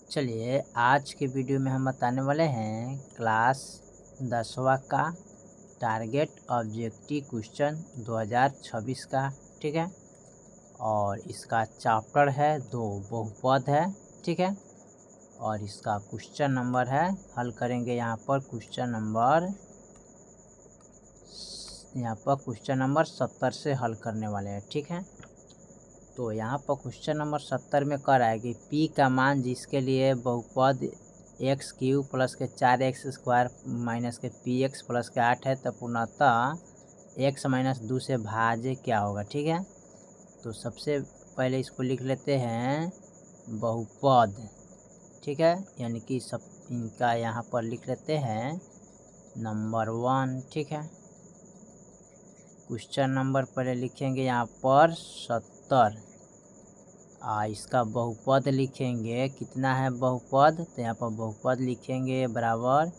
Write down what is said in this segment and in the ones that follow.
चलिए आज के वीडियो में हम बताने वाले हैं क्लास 10वां का टारगेट ऑब्जेक्टिव क्वेश्चन 2026 का। ठीक है, और इसका चैप्टर है दो बहुपद है। ठीक है, और इसका क्वेश्चन नंबर है, हल करेंगे यहाँ पर क्वेश्चन नंबर 70 से हल करने वाले हैं। ठीक है, तो यहाँ पर क्वेश्चन नंबर 70 में कह रहा है कि p का मान जिसके लिए बहुपद एक्स क्यूब प्लस के 4x² माइनस के px प्लस के 8 है, तो पूर्णतः x माइनस 2 से भाज्य क्या होगा। ठीक है, तो सबसे पहले इसको लिख लेते हैं बहुपद। ठीक है, यानी कि सब इनका यहाँ पर लिख लेते हैं नंबर 1। ठीक है, क्वेश्चन नंबर पहले लिखेंगे यहाँ पर 70। इसका बहुपद लिखेंगे, कितना है बहुपद, तो यहाँ पर बहुपद लिखेंगे बराबर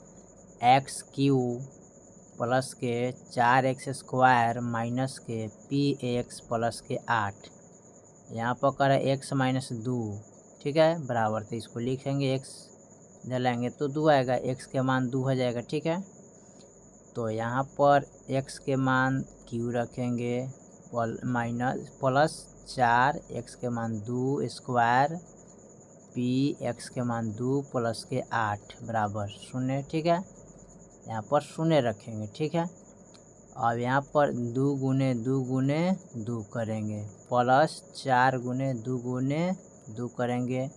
एक्स क्यूब प्लस के 4x² माइनस के px प्लस के 8। यहाँ पर करें x माइनस 2। ठीक है, बराबर, तो इसको लिखेंगे x डालेंगे तो 2 आएगा, x के मान 2 हो जाएगा। ठीक है, तो यहाँ पर x के मान q रखेंगे माइनस प्लस 4x के मान 2 स्क्वायर px के मान 2 प्लस के 8 बराबर 0। ठीक है, यहाँ पर 0 रखेंगे। ठीक है, अब यहाँ पर 2 गुने 2 गुने 2 करेंगे प्लस 4 गुने 2 गुने 2 करेंगे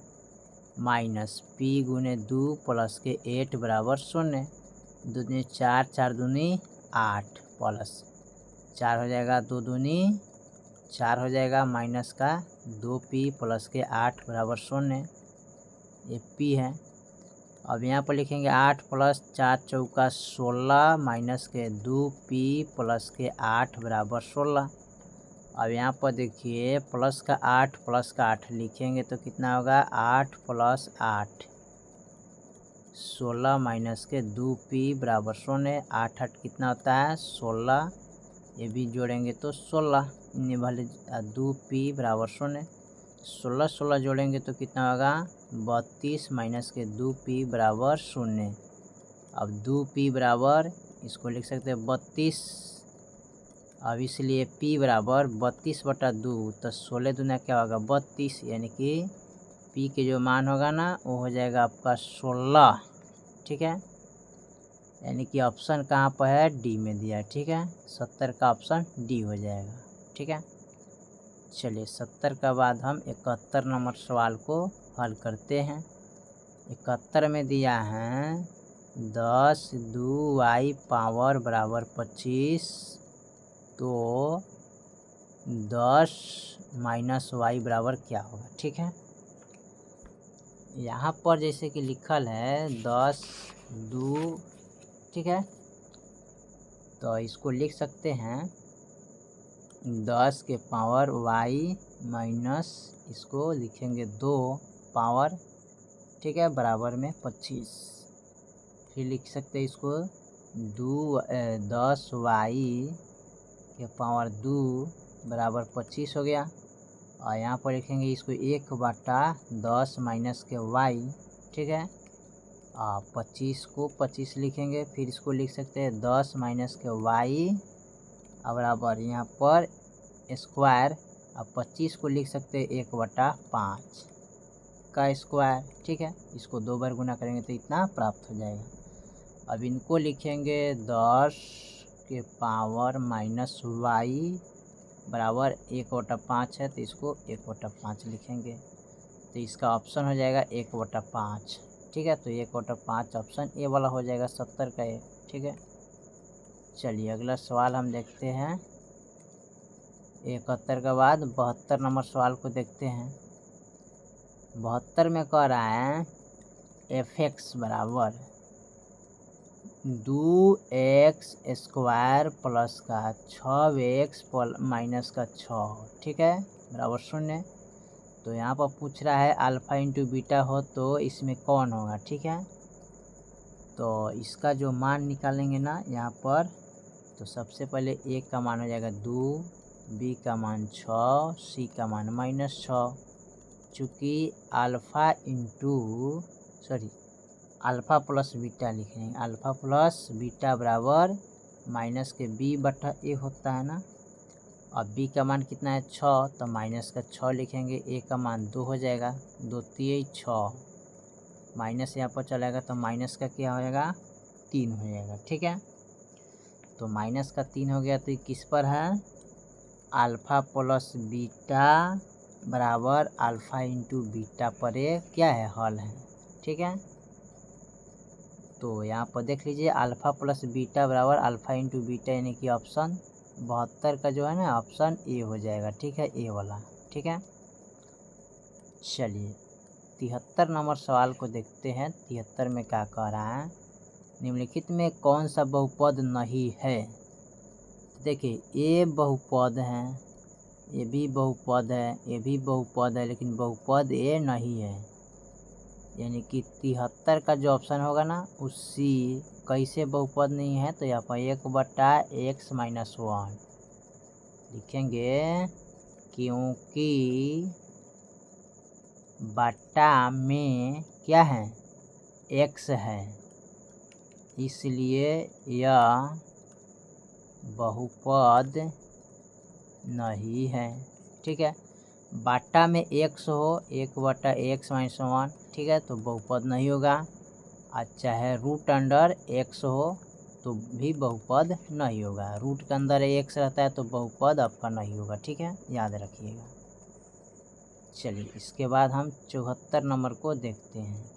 माइनस p गुने 2 प्लस के 8 बराबर 0। 2 दूनी 4, 4 दूनी 8 प्लस 4 हो जाएगा, 2 दूनी 4 हो जाएगा, माइनस का 2p प्लस के 8 बराबर 0। ये p है। अब यहाँ पर लिखेंगे 8 प्लस 4 चौका 16 माइनस के 2p प्लस के 8 बराबर 16। अब यहाँ पर देखिए प्लस का 8 लिखेंगे तो कितना होगा, 8 प्लस 8 16 माइनस के 2p बराबर 0। 8 8 कितना होता है 16, ये भी जोड़ेंगे तो 16, इन्हें वाले 2p बराबर 0। 16 16 जोड़ेंगे तो कितना होगा 32 माइनस के 2p बराबर 0। अब 2p बराबर इसको लिख सकते हैं 32। अब इसलिए p बराबर 32/2, तो 16 दूना क्या होगा 32, यानी कि p के जो मान होगा ना वो हो जाएगा आपका 16। ठीक है, यानी कि ऑप्शन कहाँ पर है, डी में दिया है। ठीक है, 70 का ऑप्शन डी हो जाएगा। ठीक है, चलिए 70 का बाद हम 71 नंबर सवाल को हल करते हैं। 71 में दिया है 10 2y पावर बराबर 25, तो 10 माइनस y बराबर क्या होगा। ठीक है, यहाँ पर जैसे कि लिखल है 10 2। ठीक है, तो इसको लिख सकते हैं 10 के पावर y माइनस इसको लिखेंगे 2 पावर। ठीक है, बराबर में 25। फिर लिख सकते हैं इसको 10y के पावर 2 बराबर 25 हो गया। और यहाँ पर लिखेंगे इसको 1/10 माइनस के y। ठीक है, 25 को 25 लिखेंगे, फिर इसको लिख सकते हैं 10 माइनस के y बराबर यहाँ पर स्क्वायर। अब 25 को लिख सकते हैं 1/5 का स्क्वायर। ठीक है, इसको 2 बार गुना करेंगे तो इतना प्राप्त हो जाएगा। अब इनको लिखेंगे 10 के पावर माइनस y बराबर 1/5 है, तो इसको 1/5 लिखेंगे, तो इसका ऑप्शन हो जाएगा 1/5। ठीक है, तो 1/5 ऑप्शन ए वाला हो जाएगा 70 का ए। ठीक है, चलिए अगला सवाल हम देखते हैं। 71 के बाद 72 नंबर सवाल को देखते हैं। 72 में कह रहा है fx बराबर 2x² प्लस का 6x माइनस का 6। ठीक है, बराबर 0। तो यहाँ पर पूछ रहा है अल्फ़ा इंटू बीटा हो तो इसमें कौन होगा। ठीक है, तो इसका जो मान निकालेंगे ना यहाँ पर, तो सबसे पहले a का मान हो जाएगा 2, b का मान 6, c का मान -6। चूँकि alpha into alpha plus beta लिखेंगे, अल्फ़ा प्लस बीटा बराबर माइनस के बी बटा ए होता है ना। अब बी का मान कितना है 6, तो माइनस का 6 लिखेंगे, ए का मान 2 हो जाएगा, 2 3 6, माइनस यहाँ पर चलेगा तो माइनस का क्या हो जाएगा 3 हो जाएगा। ठीक है, तो माइनस का 3 हो गया, तो ये किस पर है अल्फ़ा प्लस बीटा बराबर अल्फ़ा इंटू बीटा पर ये क्या है हल है। ठीक है, तो यहाँ पर देख लीजिए अल्फ़ा प्लस बीटा बराबर अल्फ़ा इंटू बीटा, यानी कि ऑप्शन 72 का जो है ना ऑप्शन ए हो जाएगा। ठीक है, ए वाला। ठीक है, चलिए 73 नंबर सवाल को देखते हैं। 73 में क्या कह रहा है, निम्नलिखित में कौन सा बहुपद नहीं है। देखिए ए बहुपद है, ये भी बहुपद है, ये भी बहुपद है, लेकिन बहुपद ए नहीं है, यानी कि 73 का जो ऑप्शन होगा ना उसी कैसे बहुपद नहीं है, तो यहाँ पर 1/x-1 लिखेंगे, क्योंकि बटा में क्या है x है, इसलिए यह बहुपद नहीं है। ठीक है, बाटा में x हो, 1/x-1, ठीक है, तो बहुपद नहीं होगा। और चाहे रूट अंडर x हो तो भी बहुपद नहीं होगा, रूट के अंदर x रहता है तो बहुपद आपका नहीं होगा। ठीक है, याद रखिएगा। चलिए इसके बाद हम 74 नंबर को देखते हैं।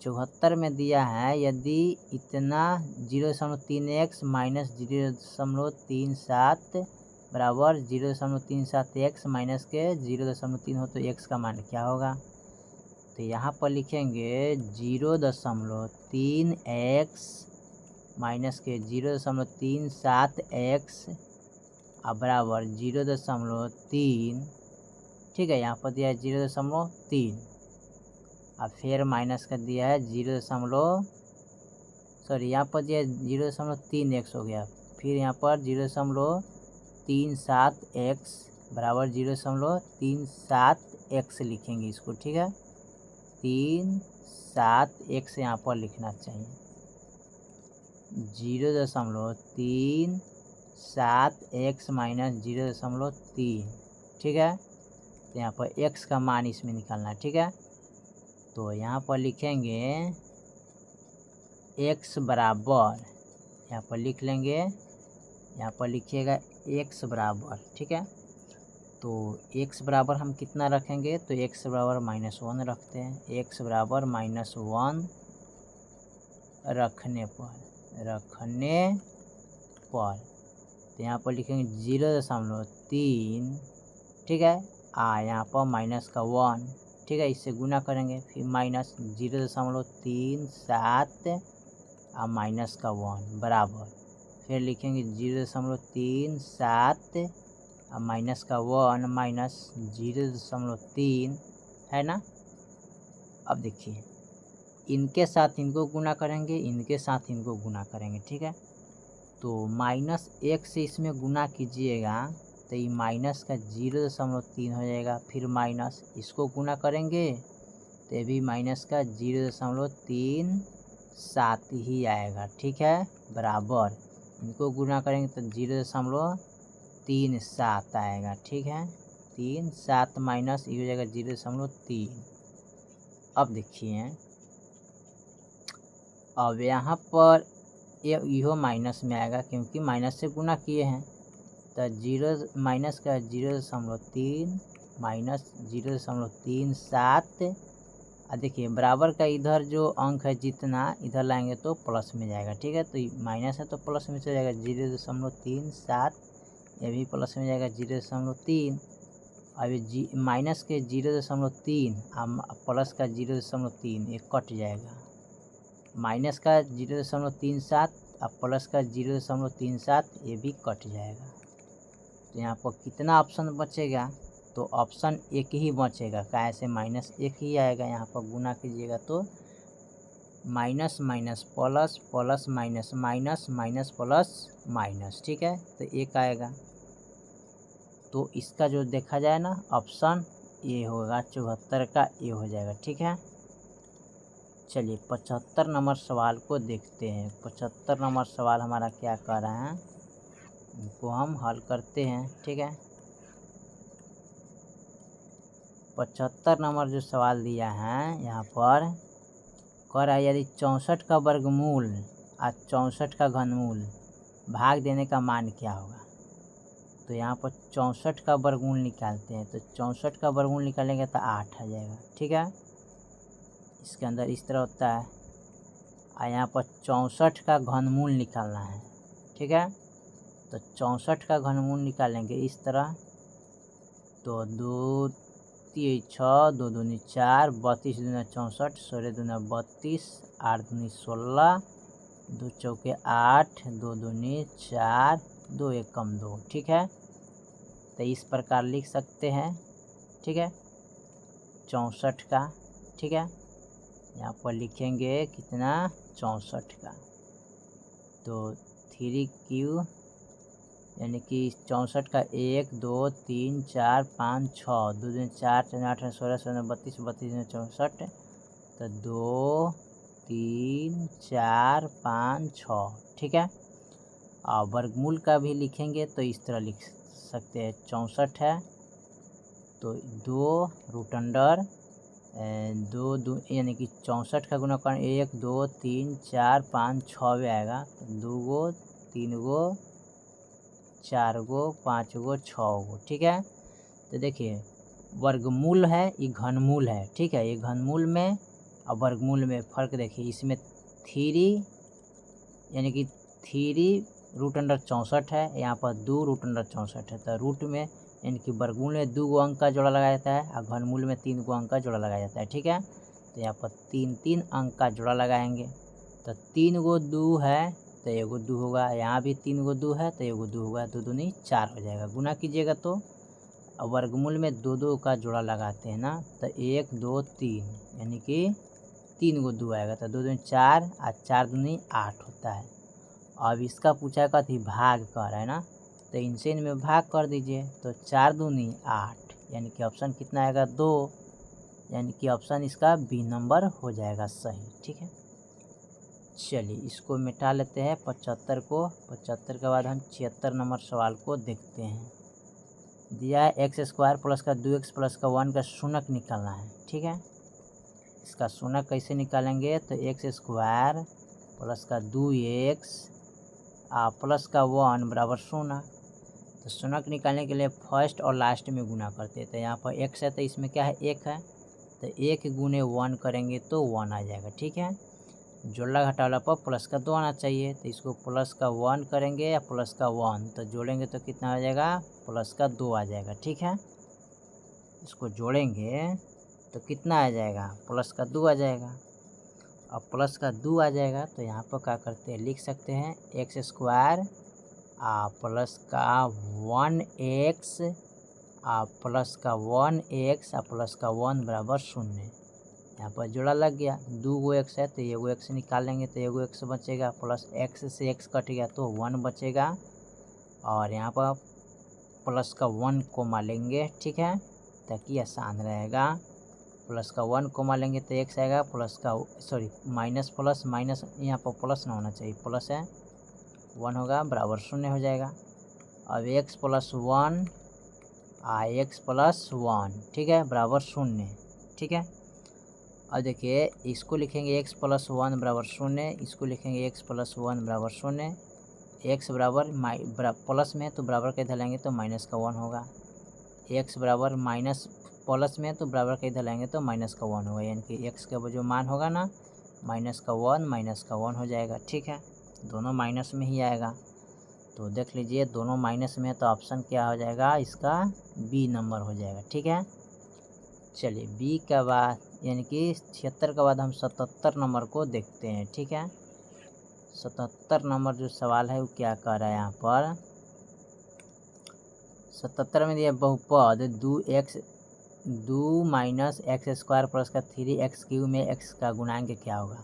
74 में दिया है, यदि इतना 0.3x माइनस 0.37 बराबर 0.37x माइनस के 0.3 हो तो x का मान क्या होगा। तो यहाँ पर लिखेंगे 0.3x माइनस के 0.37x बराबर 0.3। ठीक है, यहाँ पर दिया है 0.3 और फिर माइनस कर दिया है यहाँ पर दिया 0.3x हो गया, फिर यहाँ पर 0.37x बराबर 0.37x लिखेंगे इसको। ठीक है, 37x यहाँ पर लिखना चाहिए, 0.37x माइनस 0.3। ठीक है, तो यहाँ पर x का मान इसमें निकालना है। ठीक है, तो यहाँ पर लिखेंगे x बराबर, यहाँ पर लिख लेंगे, यहाँ पर लिखिएगा x बराबर। ठीक है, तो x बराबर हम कितना रखेंगे, तो x बराबर -1 रखते हैं। x बराबर -1 रखने पर तो यहाँ पर लिखेंगे 0.3। ठीक है, यहाँ पर माइनस का 1। ठीक है, इससे गुना करेंगे, फिर माइनस 0.37 और माइनस का 1 बराबर, फिर लिखेंगे 0.37 और माइनस का 1 माइनस 0.3 है ना। अब देखिए इनके साथ इनको गुना करेंगे, इनके साथ इनको गुना करेंगे। ठीक है, तो -1 से इसमें गुना कीजिएगा तो ये माइनस का 0.3 हो जाएगा, फिर माइनस इसको गुना करेंगे तो ये भी माइनस का 0.37 ही आएगा। ठीक है, बराबर इनको गुना करेंगे तो 0.37 आएगा। ठीक है, 37 माइनस ये हो जाएगा 0.3। अब देखिए, अब यहाँ पर ये माइनस में आएगा क्योंकि माइनस से गुना किए हैं, तो माइनस का 0.3 माइनस 0.37। देखिए बराबर का इधर जो अंक है जितना इधर लाएंगे तो प्लस में जाएगा। ठीक है, तो माइनस है तो प्लस में चला जाएगा 0.37, ये भी प्लस में जाएगा 0.3। अब माइनस के 0.3 प्लस का 0.3 ये कट जाएगा, माइनस का 0.37 और प्लस का 0.37 ये भी कट जाएगा। तो यहाँ पर कितना ऑप्शन बचेगा, तो ऑप्शन एक ही बचेगा, कैसे -1 ही आएगा। यहाँ पर गुना कीजिएगा तो minus minus plus, plus minus minus, minus plus minus. ठीक है, तो 1 आएगा। तो इसका जो देखा जाए ना ऑप्शन ये होगा 74 का ये हो जाएगा। ठीक है, चलिए 75 नंबर सवाल को देखते हैं। 75 नंबर सवाल हमारा क्या कह रहा है, इनको हम हल करते हैं। ठीक है, 75 नंबर जो सवाल दिया है यहाँ पर कह रहा है यदि 64 का वर्गमूल और 64 का घनमूल भाग देने का मान क्या होगा। तो यहाँ पर 64 का वर्गमूल निकालते हैं, तो 64 का वर्गमूल निकालेंगे तो 8 आ जाएगा। ठीक है, इसके अंदर इस तरह होता है, और यहाँ पर 64 का घनमूल निकालना है। ठीक है, तो 64 का घनमूल निकालेंगे इस तरह, तो 2 3 6 2 दूनी 4 32 दूना 64 16 दूना 32 8 दूनी 16 2 चौके 8 2 दूनी 4 2 एक कम 2। ठीक है, तो इस प्रकार लिख सकते हैं। ठीक है, 64 का। ठीक है, यहाँ पर लिखेंगे कितना 64 का, तो 3Q यानी कि 64 का 1 2 3 4 5 6 2 दिन 4 4 8 16 16 32 32 64, तो 2 3 4 5 6। ठीक है, और वर्गमूल का भी लिखेंगे तो इस तरह लिख सकते हैं, 64 है तो 2 रूट अंडर 2 यानी कि 64 का गुणाकार 1 2 3 4 5 6 भी आएगा, तो 2 गो 3 गो 4 गो 5 गो 6 गो। ठीक है, तो देखिए वर्गमूल है ये घनमूल है। ठीक है, ये घनमूल में और वर्गमूल में फ़र्क देखिए, इसमें 3 यानी कि 3 रूट अंडर 64 है, यहाँ पर 2 रूट अंडर 64 है, तो रूट में यानी कि वर्गमूल में 2 गो अंक का जोड़ा लगाया जाता है और घनमूल में 3 गो अंक का जोड़ा लगाया जाता है। ठीक है, तो यहाँ पर 3 अंक का जोड़ा लगाएंगे, तो 3 गो 2 है तो एगो 2 होगा, यहाँ भी 3 गो 2 है तो एगो 2 होगा, 2 दूनी 4 हो जाएगा। गुना कीजिएगा तो वर्गमूल में 2 का जोड़ा लगाते हैं ना, तो 1 2 3 यानी कि 3 गो 2 आएगा, तो 2 दूनी 4 और 4 दूनी 8 होता है। अब इसका पूछा का थी भाग कर रहा है ना, तो इनसे इनमें भाग कर दीजिए, तो 4 दूनी 8 यानी कि ऑप्शन कितना आएगा 2, यानी कि ऑप्शन इसका बी नंबर हो जाएगा सही। ठीक है, चलिए इसको मिटा लेते हैं 75 को। 75 के बाद हम 76 नंबर सवाल को देखते हैं। दिया है x² प्लस का 2x प्लस का 1 का शून्यक निकालना है। ठीक है, इसका शून्यक कैसे निकालेंगे, तो x² प्लस का 2x प्लस का 1 बराबर 0। तो शून्यक निकालने के लिए फर्स्ट और लास्ट में गुना करते हैं, तो यहाँ पर x है तो इसमें क्या है 1 है, तो 1 गुने 1 करेंगे तो 1 आ जाएगा। ठीक है, जोड़ला घटावला पर प्लस का 2 आना चाहिए, तो इसको प्लस का 1 करेंगे या प्लस का 1, तो जोड़ेंगे तो कितना आ जाएगा प्लस का 2 आ जाएगा। ठीक है, इसको जोड़ेंगे तो कितना आ जाएगा प्लस का 2 आ जाएगा। अब प्लस का 2 आ जाएगा तो यहाँ पर क्या करते हैं, लिख सकते हैं x² प्लस का 1x प्लस का 1x प्लस का 1 बराबर 0। यहाँ पर जोड़ा लग गया, 2 गो x है तो एगो x निकालेंगे तो एगो x बचेगा, प्लस x से x कट गया तो 1 बचेगा, और यहाँ पर प्लस का 1 कोमा लेंगे। ठीक है, ताकि आसान रहेगा, प्लस का 1 कोमा लेंगे तो x आएगा, प्लस का माइनस प्लस माइनस यहाँ पर प्लस ना होना चाहिए, प्लस है 1 होगा बराबर 0 हो जाएगा। अब x प्लस 1 x प्लस 1 ठीक है बराबर 0। ठीक है, अब देखिए इसको लिखेंगे x प्लस 1 बराबर 0, इसको लिखेंगे x प्लस 1 बराबर 0, x बराबर प्लस में तो बराबर का इधर लाएंगे तो माइनस का 1 होगा, x बराबर माइनस प्लस में तो बराबर का इधर लाएंगे तो माइनस का 1 होगा, यानी कि x का जो मान होगा ना माइनस का 1 हो जाएगा। ठीक है, दोनों माइनस में ही आएगा, तो देख लीजिए दोनों माइनस में, तो ऑप्शन क्या हो जाएगा इसका बी नंबर हो जाएगा। ठीक है, चलिए बी के बाद यानी कि 76 के बाद हम 77 नंबर को देखते हैं। ठीक है, 77 नंबर जो सवाल है वो क्या कह रहा है यहाँ पर, 77 में दिया बहुपद 2 माइनस x² प्लस का 3x³ में x का गुणांक क्या होगा।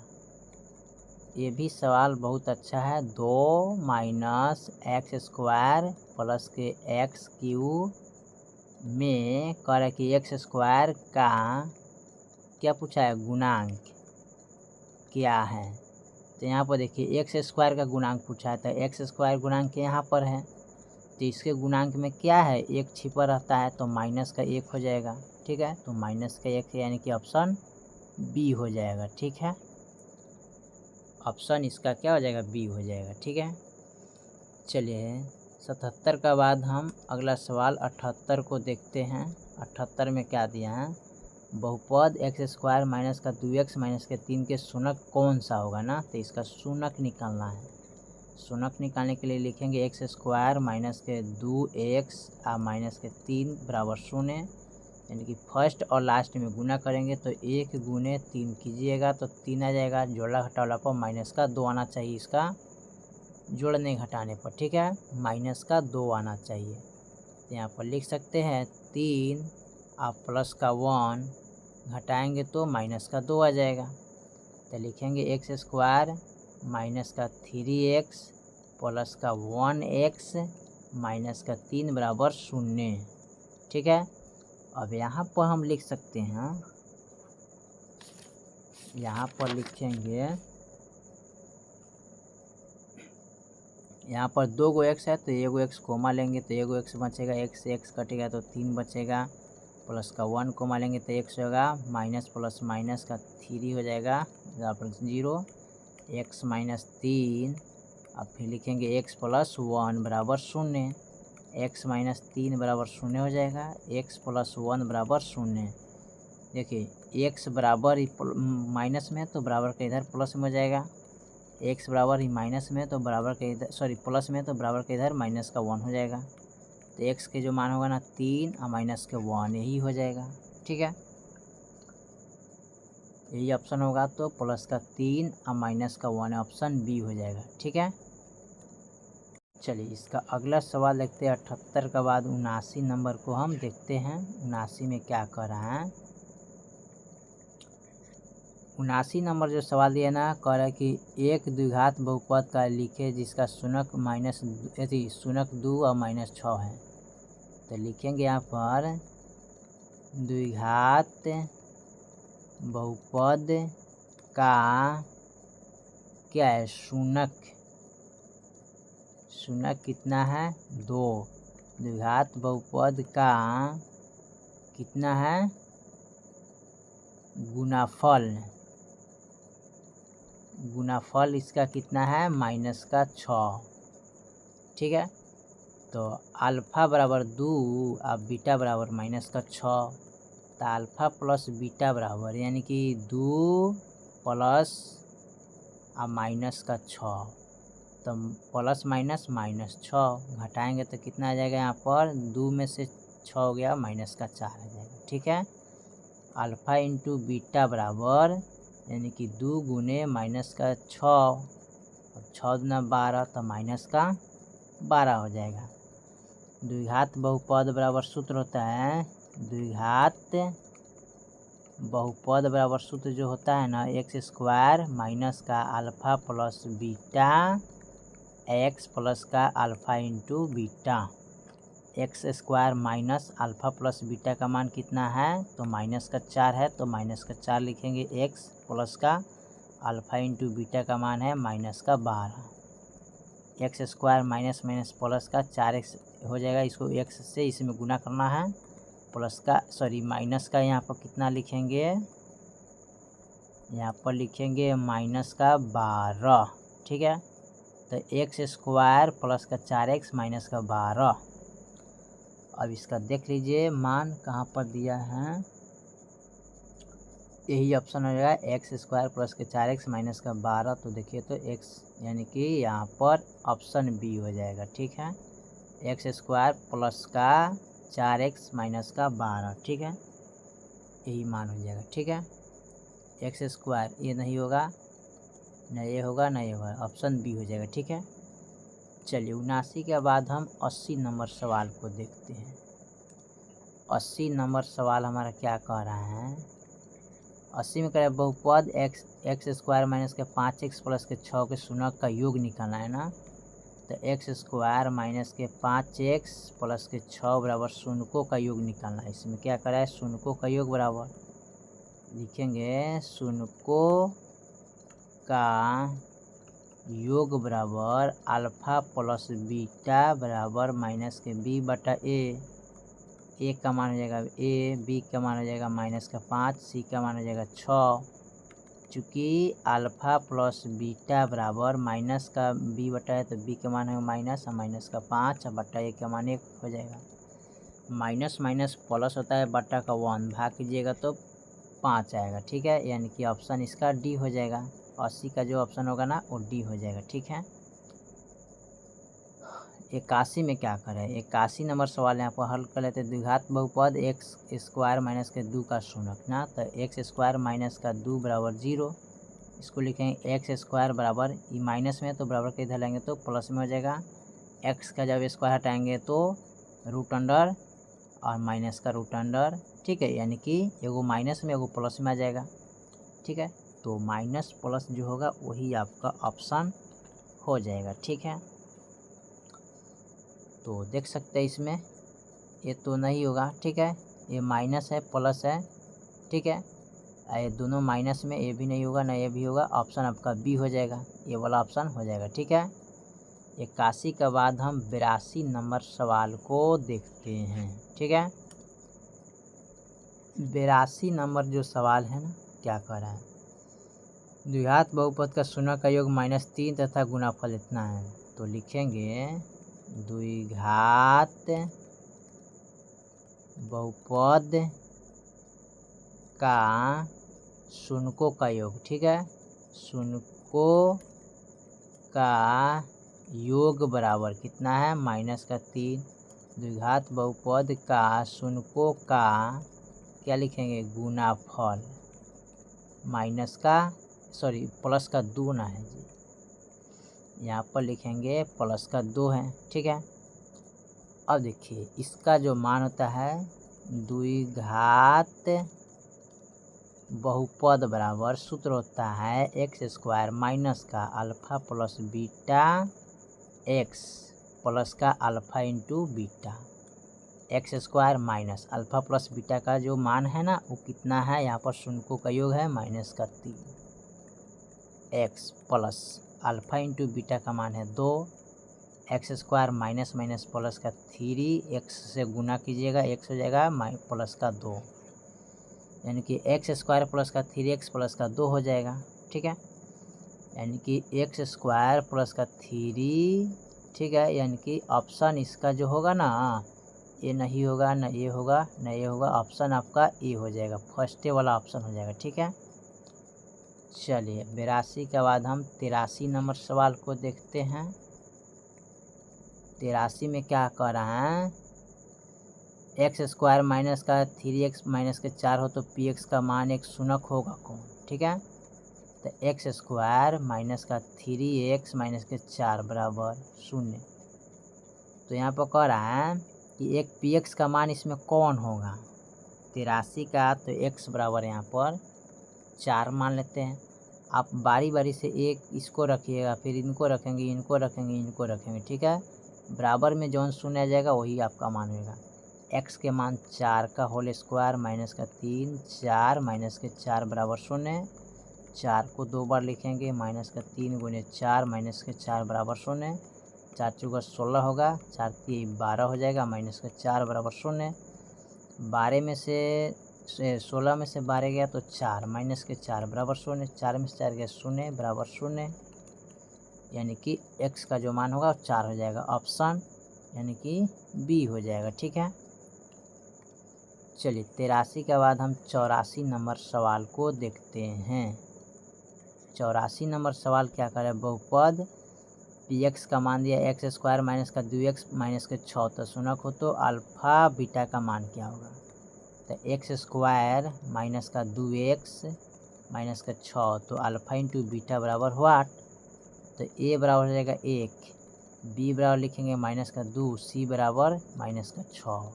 ये भी सवाल बहुत अच्छा है, 2 माइनस x² प्लस के x³ में कह रहा है कि एक्स स्क्वायर का क्या पूछा है, गुणांक क्या है। तो यहाँ पर देखिए एक्स स्क्वायर का गुणांक पूछा है, तो एक्स स्क्वायर गुणांक यहाँ पर है, तो इसके गुणांक में क्या है, एक छिपा रहता है, तो माइनस का एक हो जाएगा। ठीक है, तो माइनस का एक यानी कि ऑप्शन बी हो जाएगा। ठीक है, ऑप्शन इसका क्या हो जाएगा, बी हो जाएगा। ठीक है, चलिए 77 का बाद हम अगला सवाल 78 को देखते हैं। 78 में क्या दिया है, बहुपद एक्स स्क्वायर माइनस का 2x माइनस के 3 के शून्यक कौन सा होगा ना, तो इसका शून्यक निकालना है। शून्यक निकालने के लिए लिखेंगे एक्स स्क्वायर माइनस के 2x माइनस के 3 बराबर 0, यानी कि फर्स्ट और लास्ट में गुना करेंगे तो 1 गुने 3 कीजिएगा तो 3 आ जाएगा, जोड़ा घटावला पर माइनस का 2 आना चाहिए, इसका जोड़ने घटाने पर। ठीक है, माइनस का 2 आना चाहिए, तो यहाँ पर लिख सकते हैं 3 आप प्लस का 1 घटाएंगे तो माइनस का 2 आ जाएगा, तो लिखेंगे एक्स स्क्वायर माइनस का 3x प्लस का 1x माइनस का 3 बराबर 0। ठीक है, अब यहाँ पर हम लिख सकते हैं, यहाँ पर लिखेंगे, यहाँ पर 2 गो x है तो 1 गो x कोमा लेंगे तो 1 गो x बचेगा, x से x कटेगा तो 3 बचेगा, प्लस का 1 कोमा लेंगे तो x होगा, माइनस प्लस माइनस का 3 हो जाएगा, यहाँ पर 0, x माइनस 3, अब फिर लिखेंगे x प्लस 1 बराबर 0, x माइनस 3 बराबर 0 हो जाएगा, x प्लस 1 बराबर 0। देखिए x बराबर माइनस में तो बराबर का इधर प्लस में हो जाएगा, x बराबर ही माइनस में तो बराबर के इधर प्लस में तो बराबर के इधर माइनस का 1 हो जाएगा, तो x के जो मान होगा ना 3 और माइनस के 1 यही हो जाएगा। ठीक है, यही ऑप्शन होगा, तो प्लस का 3 और माइनस का 1 ऑप्शन बी हो जाएगा। ठीक है, चलिए इसका अगला सवाल देखते हैं। 78 का बाद 79 नंबर को हम देखते हैं, 79 में क्या कह रहा है। 79 नंबर जो सवाल दिया ना, कह रहा है कि एक द्विघात बहुपद का लिखे जिसका शून्यक माइनस शून्यक 2 और माइनस 6 है, तो लिखेंगे यहाँ पर द्विघात बहुपद का क्या है, शून्यक कितना है, 2, द्विघात बहुपद का कितना है, गुणाफल इसका कितना है, माइनस का 6। ठीक है, तो अल्फा बराबर 2 और बीटा बराबर माइनस का 6, तो अल्फा प्लस बीटा बराबर यानी कि 2 प्लस और माइनस का 6, तो प्लस माइनस माइनस 6 घटाएंगे तो कितना आ जाएगा, यहाँ पर 2 में से 6 हो गया, माइनस का 4 आ जाएगा। ठीक है, अल्फा इंटू बीटा बराबर यानी कि 2 गुने माइनस का 6, अब 6 दूना 12 तो माइनस का 12 हो जाएगा। द्विघात बहुपद बराबर सूत्र होता है, द्विघात बहुपद बराबर सूत्र जो होता है ना, एक्स स्क्वायर माइनस का alpha plus beta x plus का alpha into beta. X square minus alpha plus beta का मान कितना है, तो माइनस का 4 है, तो माइनस का 4 लिखेंगे, एक्स प्लस का अल्फा इंटू बीटा का मान है माइनस का 12। X square minus minus plus का 4x हो जाएगा, इसको x से इसमें गुना करना है, प्लस का माइनस का यहाँ पर कितना लिखेंगे, यहाँ पर लिखेंगे माइनस का 12। ठीक है, तो एक्स स्क्वायर प्लस का 4x माइनस का 12। अब इसका देख लीजिए मान कहाँ पर दिया है, यही ऑप्शन हो जाएगा, एक्स स्क्वायर प्लस के 4x माइनस का 12, तो देखिए तो x यानी कि यहाँ पर ऑप्शन बी हो जाएगा। ठीक है, एक्स स्क्वायर प्लस का 4x माइनस का 12। ठीक है, यही मान हो जाएगा। ठीक है, एक्स स्क्वायर ये नहीं होगा, न ये होगा न ये होगा, ऑप्शन बी हो जाएगा। ठीक है, चलिए 79 के बाद हम 80 नंबर सवाल को देखते हैं। 80 नंबर सवाल हमारा क्या कह रहा है, 80 में करें बहुपद एक्स स्क्वायर माइनस के 5x प्लस के 6 के शून्यक का योग निकालना है ना, तो एक्स स्क्वायर माइनस के 5x प्लस के 6 बराबर शून्यों का योग निकालना है। इसमें क्या करा है, शून्यों का योग बराबर लिखेंगे शून्यों का योग बराबर अल्फ़ा प्लस बीटा बराबर माइनस के b बटा ए का मान हो जाएगा a, b का मान हो जाएगा माइनस का 5, c का मान हो जाएगा 6। चूँकि अल्फ़ा प्लस बीटा बराबर माइनस का b बटा है तो b का मान है माइनस और माइनस का 5 और बटा a का मान 1 हो जाएगा। माइनस माइनस प्लस होता है, बटा का 1 भाग कीजिएगा तो 5 आएगा। ठीक है, यानी कि ऑप्शन इसका डी हो जाएगा। 80 का जो ऑप्शन होगा ना वो डी हो जाएगा। ठीक है, 81 में क्या करें, 81 नंबर सवाल यहाँ पर हल कर लेते हैं। द्विघात बहुपद एक्स स्क्वायर माइनस के 2 का शून्य ना, तो एक्स स्क्वायर माइनस का 2 बराबर 0। इसको लिखेंगे एक्स स्क्वायर बराबर, ये माइनस में तो बराबर के इधर लेंगे तो प्लस में हो जाएगा। एक्स का जब स्क्वायर हटाएंगे तो रूट अंडर और माइनस का रूट अंडर। ठीक है, यानी कि एगो माइनस में एगो प्लस में आ जाएगा। ठीक है, तो माइनस प्लस जो होगा वही आपका ऑप्शन हो जाएगा। ठीक है, तो देख सकते हैं इसमें ये तो नहीं होगा। ठीक है, ये माइनस है प्लस है। ठीक है, ये दोनों माइनस में, ये भी नहीं होगा ना ये भी होगा। ऑप्शन आपका बी हो जाएगा, ये वाला ऑप्शन हो जाएगा। ठीक है, 81 के बाद हम 82 नंबर सवाल को देखते हैं। ठीक है, 82 नंबर जो सवाल है ना, क्या कर रहा है, द्विघात बहुपद का शून्य का योग -3 तथा गुणाफल इतना है। तो लिखेंगे द्विघात बहुपद का शून्यों का योग। ठीक है, शून्यों का योग बराबर कितना है, -3। द्विघात बहुपद का शून्यों का क्या लिखेंगे, गुणाफल माइनस का प्लस का 2 ना है जी, यहाँ पर लिखेंगे प्लस का 2 है। ठीक है, अब देखिए इसका जो मान होता है द्विघात बहुपद बराबर सूत्र होता है एक्स स्क्वायर माइनस का alpha plus beta x plus का alpha into beta. X square minus alpha plus beta का जो मान है ना वो कितना है, यहाँ पर शून्यों का योग है -3। X plus alpha into beta का मान है 2। X square minus minus plus का 3, एक्स से गुना कीजिएगा एक्स हो जाएगा प्लस का 2, यानी कि एक्स स्क्वायर प्लस का 3x प्लस का 2 हो जाएगा। ठीक है, यानी कि एक्स स्क्वायर प्लस का 3। ठीक है, यानी कि ऑप्शन इसका जो होगा ना, ये नहीं होगा ना ये होगा ना ये होगा, ऑप्शन आपका ए हो जाएगा, फर्स्ट वाला ऑप्शन हो जाएगा। ठीक है, चलिए 82 के बाद हम 83 नंबर सवाल को देखते हैं। 83 में क्या कर रहा है, एक्स स्क्वायर माइनस का 3x माइनस के 4 हो तो px का मान एक शून्य होगा कौन। ठीक है, तो एक्स स्क्वायर माइनस का 3x माइनस के 4 बराबर 0। तो यहाँ पर कह रहा है कि एक px का मान इसमें कौन होगा, 83 का, तो x बराबर यहाँ पर 4 मान लेते हैं। आप बारी बारी से एक इसको रखिएगा, फिर इनको रखेंगे, इनको रखेंगे, इनको रखेंगे। ठीक है, बराबर में जौन शून्य आ जाएगा वही आपका मान होगा। x के मान 4 का होल स्क्वायर माइनस का 3, 4 माइनस के 4 बराबर 0। 4 को 2 बार लिखेंगे, माइनस का 3 गुने 4 माइनस के 4 बराबर 0। 4 चौका 16 होगा, 4 3 12 हो जाएगा, माइनस का 4 बराबर 0। 12 में से 16 में से 12 गया तो 4 माइनस के 4 बराबर 0। 4 में से 4 गया 0 बराबर 0, यानी कि x का जो मान होगा 4 हो जाएगा, ऑप्शन यानी कि बी हो जाएगा। ठीक है, चलिए 83 के बाद हम 84 नंबर सवाल को देखते हैं। 84 नंबर सवाल क्या करें, बहुपद px का मान दिया एक्स स्क्वायर माइनस का 2x माइनस के 6, तो शून्य हो तो अल्फ़ा बीटा का मान क्या होगा। तो एक्स स्क्वायर माइनस का 2x माइनस का 6, तो अल्फ़ा इंटू बीटा बराबर व्हाट, तो a बराबर हो जाएगा 1, b बराबर लिखेंगे माइनस का 2, c बराबर माइनस का 6।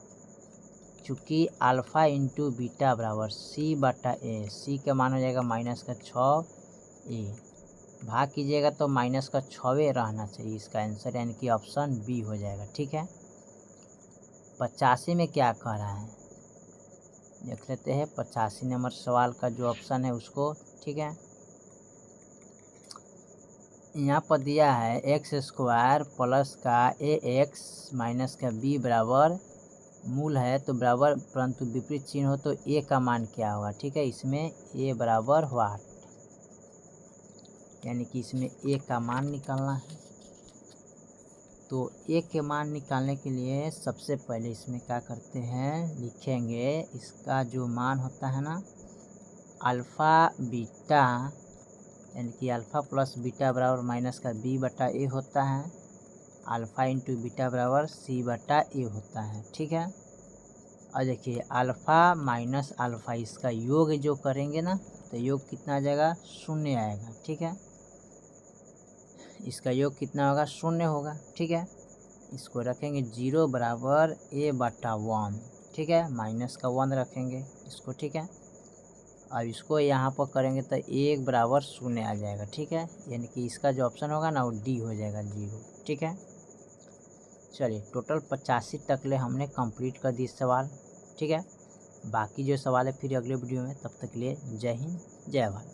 चूँकि अल्फ़ा इंटू बीटा बराबर c बटा a, c का मान हो जाएगा माइनस का 6 a भाग कीजिएगा तो माइनस का 6वें रहना चाहिए इसका आंसर, यानी कि ऑप्शन बी हो जाएगा। ठीक है, 85 में क्या कह रहा है देख लेते हैं। 85 नंबर सवाल का जो ऑप्शन है उसको, ठीक है, यहाँ पर दिया है एक्स स्क्वायर प्लस का ए एक्स माइनस का बी बराबर मूल है तो बराबर परंतु विपरीत चिन्ह हो तो ए का मान क्या होगा। ठीक है, इसमें ए बराबर वाट, यानी कि इसमें ए का मान निकालना है। तो ए के मान निकालने के लिए सबसे पहले इसमें क्या करते हैं, लिखेंगे इसका जो मान होता है ना अल्फ़ा बीटा, यानी कि अल्फ़ा प्लस बीटा बराबर माइनस का बी बटा ए होता है, अल्फ़ा इंटू बीटा बराबर सी बटा ए होता है। ठीक है, और देखिए अल्फ़ा माइनस अल्फ़ा इसका योग जो करेंगे ना तो योग कितना आ जाएगा, 0 आएगा। ठीक है, इसका योग कितना होगा, 0 होगा। ठीक है, इसको रखेंगे 0 बराबर ए बटा 1। ठीक है, माइनस का 1 रखेंगे इसको। ठीक है, अब इसको यहाँ पर करेंगे तो 1 बराबर 0 आ जाएगा। ठीक है, यानी कि इसका जो ऑप्शन होगा ना वो डी हो जाएगा, 0। ठीक है, चलिए टोटल 85 तक ले हमने कंप्लीट कर दी सवाल। ठीक है, बाकी जो सवाल है फिर अगले वीडियो में, तब तक के लिए जय हिंद जय भारत।